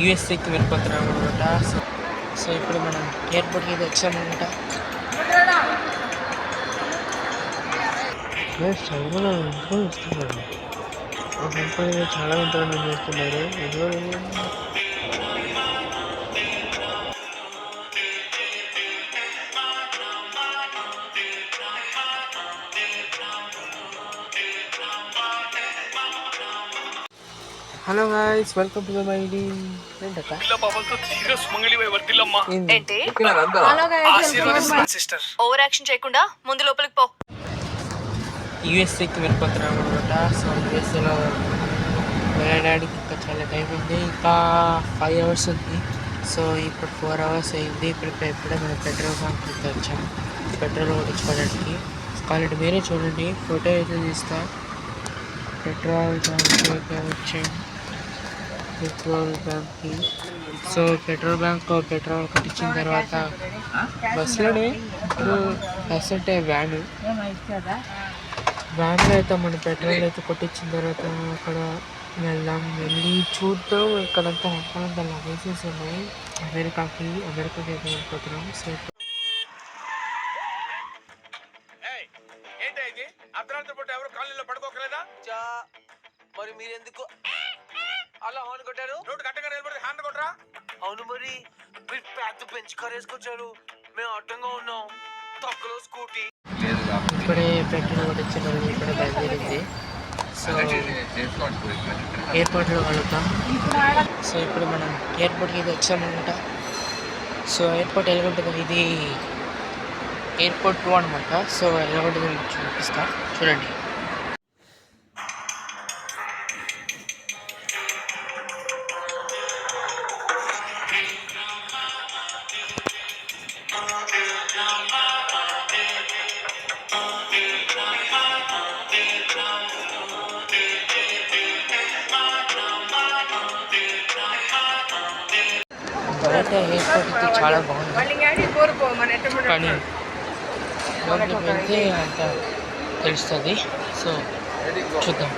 యూఎస్ఏకి వెళ్ళిపోతున్నాం అనమాట. సో ఇప్పుడు మనం ఎయిర్పోర్ట్కి అయితే వచ్చామన్నమాట. చదువులో ఇంట్లో వస్తున్నారు చాలా వింతగా చేస్తున్నారు. Hello guys, welcome to my ఏంటక్క ఏంటి? ఓవర్ యాక్షన్ చేయకుండా ముందు లోపలికి పో. యూఎస్ఏకి వెళ్ళిపోతున్నాం అనమాట. సో యూఎస్ఏలో వెళ్ళడానికి ఇంకా చాలా టైం ఉంది, ఇంకా 5 hours ఉంది. సో ఇప్పుడు 4 hours అయింది. ఇప్పుడే మనం పెట్రోల్ బంక్ అయితే వచ్చాం పెట్రోల్ కొట్టించుకోవడానికి. కావాలంటే మీరే చూడండి, ఫోటో అయితే తీస్తా. పెట్రోల్ బంక్ అయితే వచ్చాం, పెట్రోల్ బ్యాంక్కి. సో పెట్రోల్ కొట్టించిన తర్వాత బస్సులోనే ప్రెసెంట్ వ్యాన్లో అయితే మన పెట్రోల్ అయితే కొట్టించిన తర్వాత అక్కడ వెళ్ళి చూద్దాం. ఇక్కడంతా లగేజెస్ ఉన్నాయి. అమెరికాకి అయితే వెళ్ళిపోతున్నాం. సో మరి మీరెందుకు అలా హార్న్ కొట్టారు? అవును, మరి మీరు పెద్ద బెంచ్ కార్ వేసుకొచ్చారు, మేము అడ్డంగా ఉన్నాం. తక్కువలో స్కూటీ. ఇప్పుడే పెట్రోల్ కొట్టించిన ఇప్పుడే బయలుదేరింది. సో ఎయిర్పోర్ట్లో కలుగుతాం. సో ఇప్పుడు మనం ఎయిర్పోర్ట్కి అయితే వచ్చామన్నమాట. సో ఎయిర్పోర్ట్ ఎలా ఉంటుందో, ఇది ఎయిర్పోర్ట్ 2 అనమాట. సో ఎలా ఉంటుందో చూపిస్తా, చూడండి. బయట ఎయిర్పోర్ట్ అయితే చాలా బాగుంది, కానీ లోపలికి వెళ్తే అంత తెలుస్తుంది. సో చూద్దాం.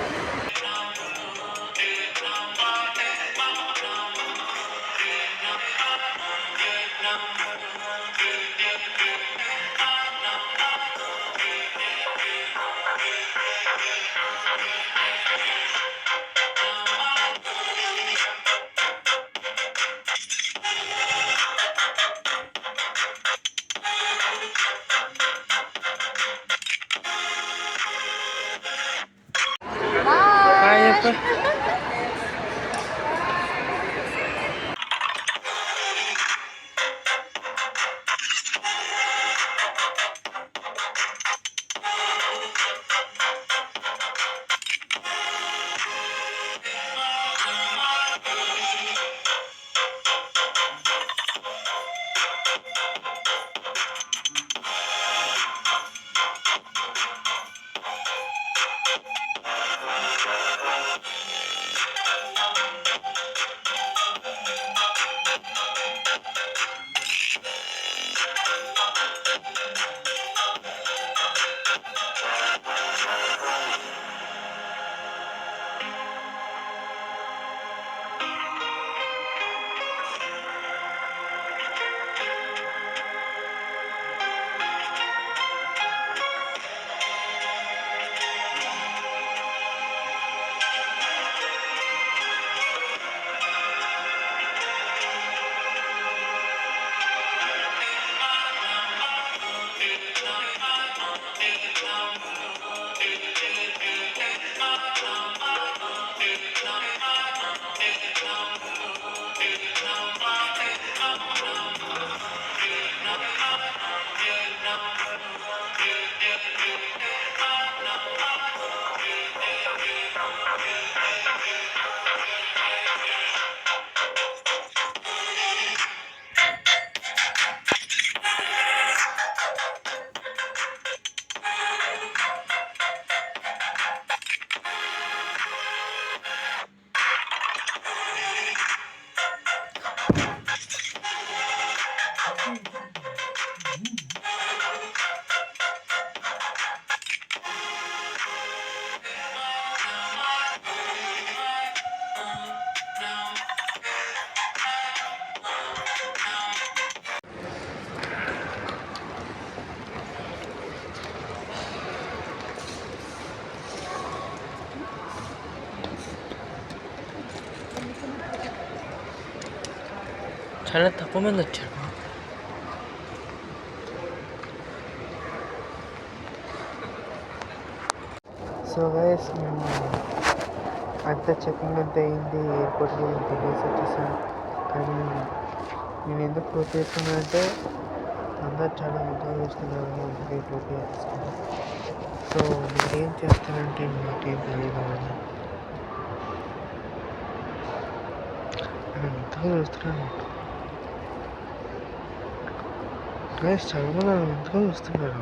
చాలా తక్కువ మంది వచ్చారు. సో గైస్ మేము అంతా చెకింగ్ అంతా అయింది, ఎయిర్పోర్ట్కి తిరిగేసి వచ్చేసాం. కానీ నేను ఎందుకు ప్రూఫ్ చేస్తున్నా అంటే అందరు చాలా ముద్దుగా చూస్తున్నారు, అందుకే ప్రూఫ్ చేస్తున్నాను. సో మీరేం చేస్తారంటే నాకేం తెలియదు అని నేను ముద్దుగా చూస్తున్నాను. గైస్ చాలా మంది నన్ను ముద్దుగా చూస్తున్నారు.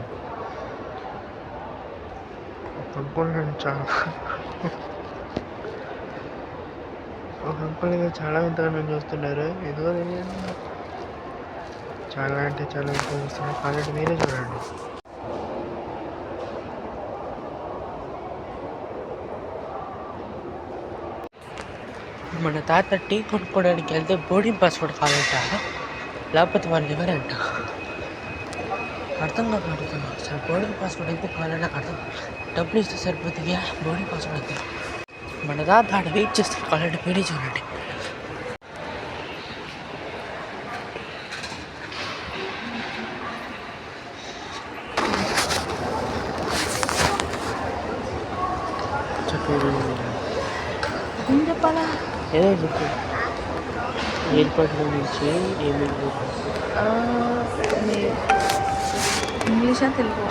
ఒక అంకుల్ నన్ను చాలా వింతగా నన్ను చూస్తున్నారు. ఏదో తెలియదు, చాలా అంటే చాలా వింతగా చూస్తున్నారు. కాబట్టి మీరే చూడండి. మన తాత టీ కొనుక్కోవడానికి వెళ్తే బోర్డింగ్ పాస్వర్డ్ కావాలంట, లేకపోతే వాళ్ళు ఎవరంట అర్థం కాకపోతున్నాను. అసలు బోర్డింగ్ పాస్వర్డ్ ఎందుకు కావాలని నాకు అర్థం. డబ్బులు ఇస్తే సరిపోతుంది, బోర్డింగ్ పాస్వర్డ్ అయితే మన తాత ఆడ వెయిట్ చేస్తారు. కావాలంటే మీరే చూడండి. చెప్పాలా? ఏదో చెప్పు. ఎయిర్పోర్ట్లో నుంచి ఏమి ఇంగ్లీషా తెలుగు?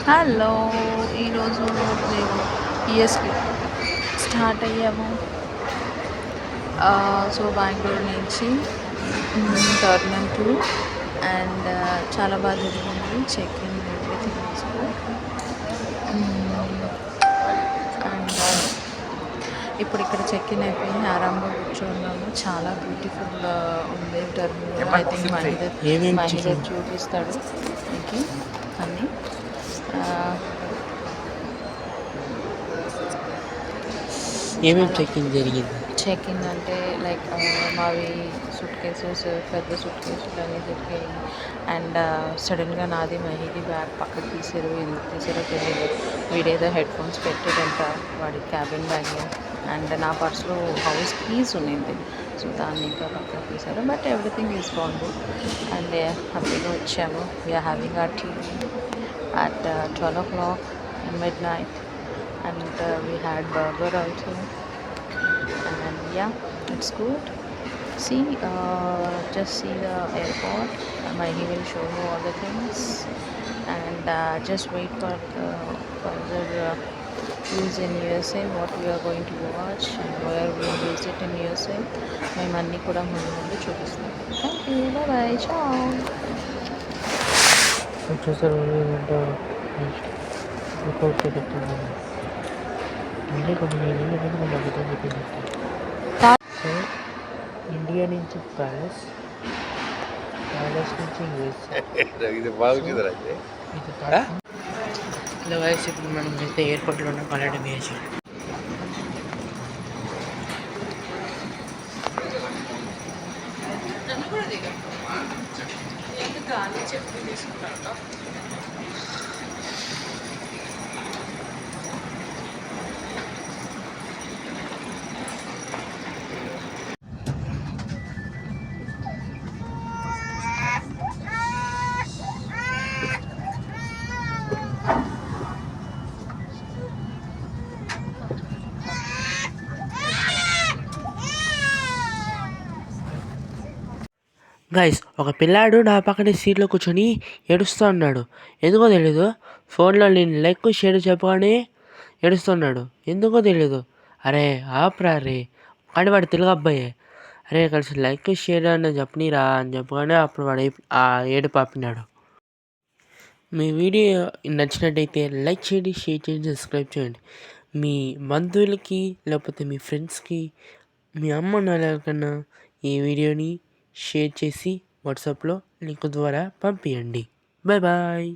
హలో, ఈరోజు మేము యూఎస్కి స్టార్ట్ అయ్యాము. సో బెంగళూరు నుంచి టర్మినల్ 2 అండ్ చాలా బాగా జరిగింది. Check in everything is good. And ఇప్పుడు ఇక్కడ చెక్ ఇన్ అయిపోయి ఆరాంగా కూర్చున్నాము. చాలా బ్యూటిఫుల్ ఉంది టర్మినల్. ఐ థింక్ మహిళ చూపిస్తాడు మీకు అన్నీ. ఏమేమి చెక్కింగ్ జరిగింది? చెక్ ఇన్ అంటే లైక్ మావి సూట్ కేసెస్, పెద్ద సూట్ కేసులు అన్నీ దొరికాయి. అండ్ సడన్గా నాది మహిళ బ్యాగ్ పక్కకు తీసారు. ఎందుకు తీసారో తెలియదు. వీడేదో హెడ్ ఫోన్స్ పెట్టాడంట వాడి క్యాబిన్ బ్యాగ్లో. అండ్ నా పర్స్లో హౌస్ కీస్ ఉన్నింది. సో దాన్ని ఇంకా పక్కకు తీసారు. బట్ ఎవ్రీథింగ్ ఈజ్ బాగుంది. అండ్ హ్యాపీగా వచ్చాము. We are having our tea at 12 o'clock in midnight, and we had burger also. And yeah, it's good. See, just see the airport. He will show you all the things, and just wait for the further news in USA, what we are going to watch and where we will visit in USA. My money kuda mundu chupistaను. Thank you, bye bye, ciao. చూసారు so India నుంచి palace, palace నుంచి ఇలా వయసు. ఇప్పుడు మనం అయితే ఎయిర్పోర్ట్లో ఉన్న కాలేడ్ బీచ్. గైస్, ఒక పిల్లాడు నా పక్కన సీట్లో కూర్చొని ఏడుస్తూ ఉన్నాడు. ఎందుకో తెలీదు. ఫోన్లో నేను లైక్ షేర్ చెప్పగానే ఏడుస్తున్నాడు. ఎందుకో తెలీదు. అరే ఆపరా రే, కానీ వాడు తెలుగు అబ్బాయే. అరే కలిసి లైక్ షేర్ అని చెప్పనీరా అని చెప్పగానే అప్పుడు వాడు ఆ ఏడుపు ఆపినాడు. మీ వీడియో నచ్చినట్టయితే లైక్ చేయండి, షేర్ చేయండి, సబ్స్క్రైబ్ చేయండి. మీ బంధువులకి లేకపోతే మీ ఫ్రెండ్స్కి, మీ అమ్మ నాన్నలకన్నా ఈ వీడియోని షేర్ చేసి వాట్సాప్లో లింక్ ద్వారా పంపించండి. Bye bye.